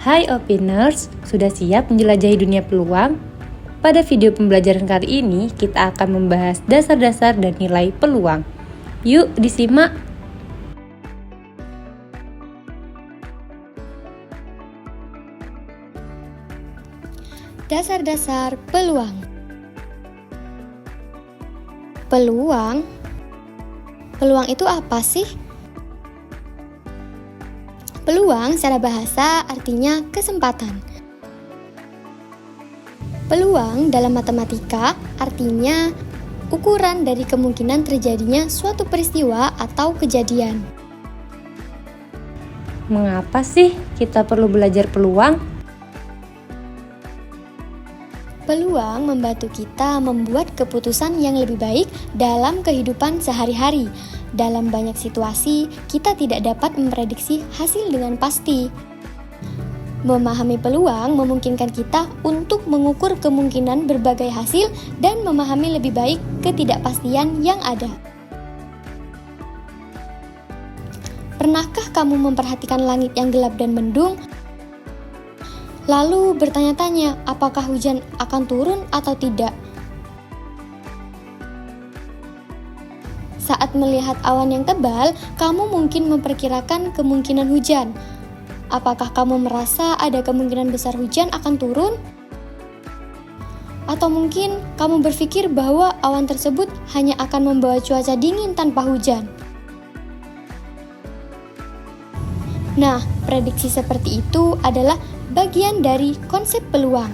Hai Opiners, sudah siap menjelajahi dunia peluang? Pada video pembelajaran kali ini, kita akan membahas dasar-dasar dan nilai peluang. Yuk disimak! Dasar-dasar peluang. Peluang? Peluang itu apa sih? Peluang secara bahasa artinya kesempatan. Peluang dalam matematika artinya ukuran dari kemungkinan terjadinya suatu peristiwa atau kejadian. Mengapa sih kita perlu belajar peluang? Peluang membantu kita membuat keputusan yang lebih baik dalam kehidupan sehari-hari. Dalam banyak situasi, kita tidak dapat memprediksi hasil dengan pasti. Memahami peluang memungkinkan kita untuk mengukur kemungkinan berbagai hasil dan memahami lebih baik ketidakpastian yang ada. Pernahkah kamu memperhatikan langit yang gelap dan mendung? Lalu bertanya-tanya, apakah hujan akan turun atau tidak? Saat melihat awan yang tebal, kamu mungkin memperkirakan kemungkinan hujan. Apakah kamu merasa ada kemungkinan besar hujan akan turun? Atau mungkin kamu berpikir bahwa awan tersebut hanya akan membawa cuaca dingin tanpa hujan? Nah, prediksi seperti itu adalah bagian dari konsep peluang.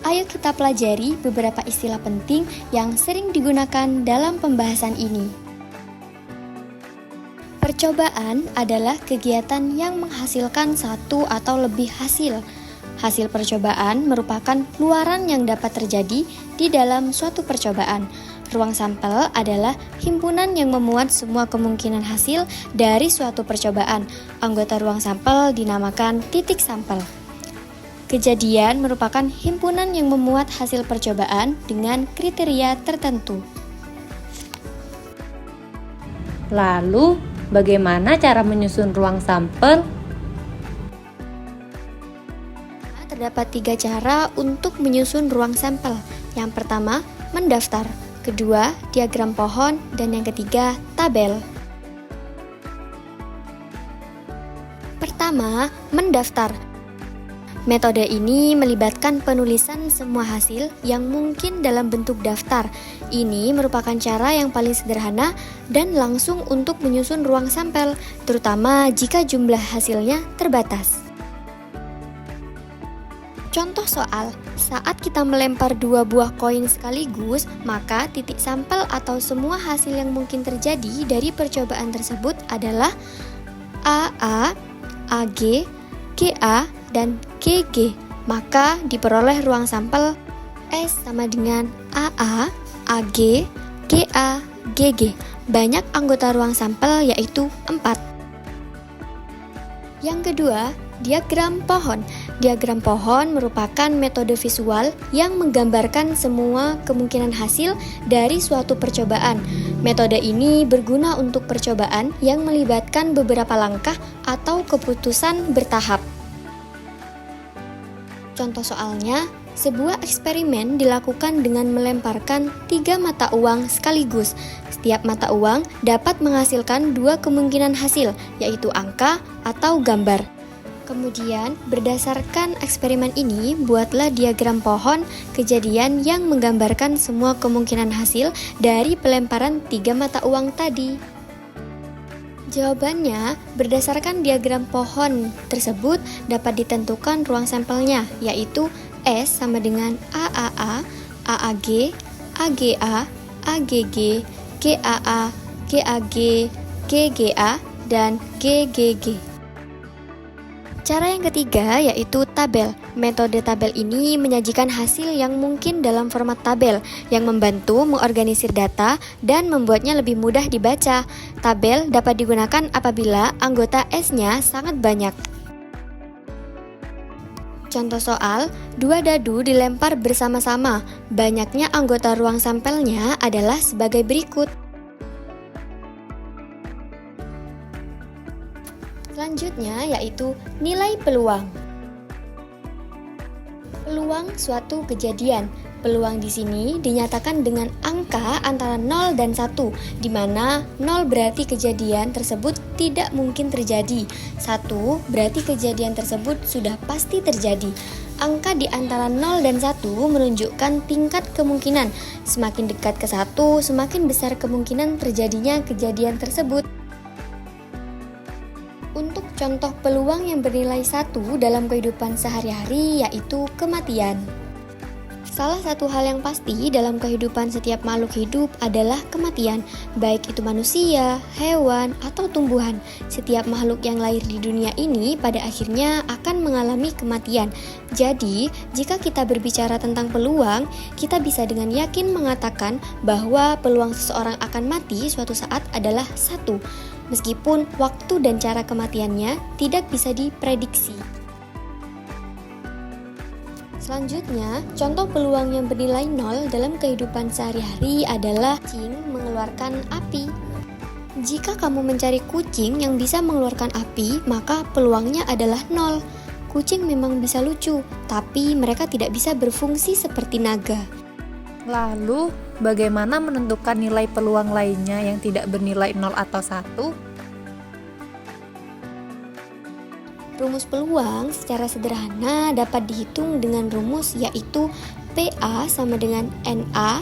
Ayo kita pelajari beberapa istilah penting yang sering digunakan dalam pembahasan ini. Percobaan adalah kegiatan yang menghasilkan satu atau lebih hasil. Hasil percobaan merupakan luaran yang dapat terjadi di dalam suatu percobaan. Ruang sampel adalah himpunan yang memuat semua kemungkinan hasil dari suatu percobaan. Anggota ruang sampel dinamakan titik sampel. Kejadian merupakan himpunan yang memuat hasil percobaan dengan kriteria tertentu. Lalu, bagaimana cara menyusun ruang sampel? Terdapat 3 cara untuk menyusun ruang sampel. Yang pertama, mendaftar. Kedua, diagram pohon. Dan yang ketiga, tabel. Pertama, mendaftar. Metode ini melibatkan penulisan semua hasil yang mungkin dalam bentuk daftar. Ini merupakan cara yang paling sederhana dan langsung untuk menyusun ruang sampel, terutama jika jumlah hasilnya terbatas. Contoh soal, saat kita melempar 2 buah koin sekaligus, maka titik sampel atau semua hasil yang mungkin terjadi dari percobaan tersebut adalah AA, AG, GA, dan GG. Maka diperoleh ruang sampel S sama dengan AA, AG, GA, GG. Banyak anggota ruang sampel yaitu 4. Yang kedua, diagram pohon. Diagram pohon merupakan metode visual yang menggambarkan semua kemungkinan hasil dari suatu percobaan. Metode ini berguna untuk percobaan yang melibatkan beberapa langkah atau keputusan bertahap. Contoh soalnya, sebuah eksperimen dilakukan dengan melemparkan 3 mata uang sekaligus. Setiap mata uang dapat menghasilkan 2 kemungkinan hasil, yaitu angka atau gambar. Kemudian, berdasarkan eksperimen ini, buatlah diagram pohon kejadian yang menggambarkan semua kemungkinan hasil dari pelemparan 3 mata uang tadi. Jawabannya, berdasarkan diagram pohon tersebut dapat ditentukan ruang sampelnya, yaitu S sama dengan AAA, AAG, AGA, AGG, GAA, GAG, GGA, dan GGG. Cara yang ketiga yaitu tabel. Metode tabel ini menyajikan hasil yang mungkin dalam format tabel yang membantu mengorganisir data dan membuatnya lebih mudah dibaca. Tabel dapat digunakan apabila anggota S-nya sangat banyak. Contoh soal, 2 dadu dilempar bersama-sama. Banyaknya anggota ruang sampelnya adalah sebagai berikut. Selanjutnya yaitu nilai peluang. Peluang suatu kejadian. Peluang di sini dinyatakan dengan angka antara 0 dan 1, di mana 0 berarti kejadian tersebut tidak mungkin terjadi. 1 berarti kejadian tersebut sudah pasti terjadi. Angka di antara 0 dan 1 menunjukkan tingkat kemungkinan. Semakin dekat ke 1, semakin besar kemungkinan terjadinya kejadian tersebut. Untuk contoh peluang yang bernilai 1 dalam kehidupan sehari-hari yaitu kematian. Salah satu hal yang pasti dalam kehidupan setiap makhluk hidup adalah kematian, baik itu manusia, hewan, atau tumbuhan. Setiap makhluk yang lahir di dunia ini pada akhirnya akan mengalami kematian. Jadi, jika kita berbicara tentang peluang, kita bisa dengan yakin mengatakan bahwa peluang seseorang akan mati suatu saat adalah 1, meskipun waktu dan cara kematiannya tidak bisa diprediksi. Selanjutnya, contoh peluang yang bernilai 0 dalam kehidupan sehari-hari adalah kucing mengeluarkan api. Jika kamu mencari kucing yang bisa mengeluarkan api, maka peluangnya adalah 0. Kucing memang bisa lucu, tapi mereka tidak bisa berfungsi seperti naga. Lalu, bagaimana menentukan nilai peluang lainnya yang tidak bernilai 0 atau 1? Rumus peluang secara sederhana dapat dihitung dengan rumus yaitu PA sama dengan NA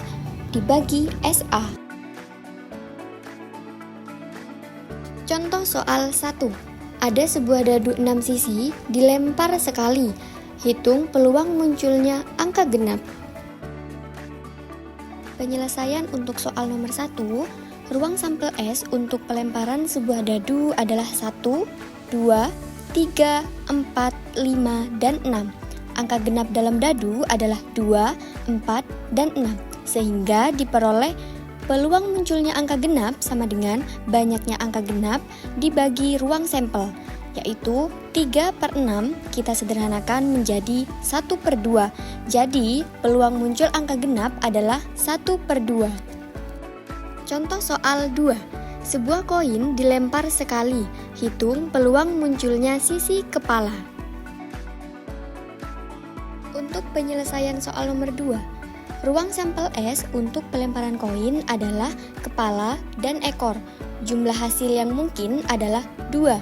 dibagi SA. Contoh soal 1. Ada sebuah dadu 6 sisi dilempar sekali. Hitung peluang munculnya angka genap. Penyelesaian untuk soal nomor 1, ruang sampel S untuk pelemparan sebuah dadu adalah 1, 2, 3, 4, 5, dan 6. Angka genap dalam dadu adalah 2, 4, dan 6. Sehingga diperoleh peluang munculnya angka genap sama dengan banyaknya angka genap dibagi ruang sampel, yaitu 3/6 kita sederhanakan menjadi 1/2. Jadi, peluang muncul angka genap adalah 1/2. Contoh soal 2. Sebuah koin dilempar sekali. Hitung peluang munculnya sisi kepala. Untuk penyelesaian soal nomor 2, ruang sampel S untuk pelemparan koin adalah kepala dan ekor. Jumlah hasil yang mungkin adalah 2.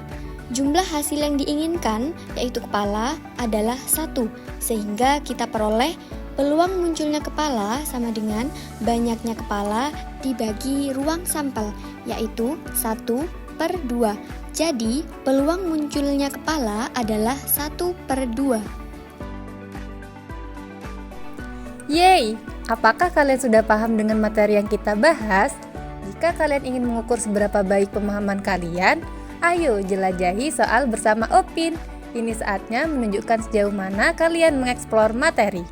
Jumlah hasil yang diinginkan, yaitu kepala, adalah 1. Sehingga kita peroleh peluang munculnya kepala sama dengan banyaknya kepala dibagi ruang sampel, yaitu 1/2. Jadi, peluang munculnya kepala adalah 1/2. Yeay! Apakah kalian sudah paham dengan materi yang kita bahas? Jika kalian ingin mengukur seberapa baik pemahaman kalian, ayo jelajahi soal bersama Opin. Ini saatnya menunjukkan sejauh mana kalian mengeksplor materi.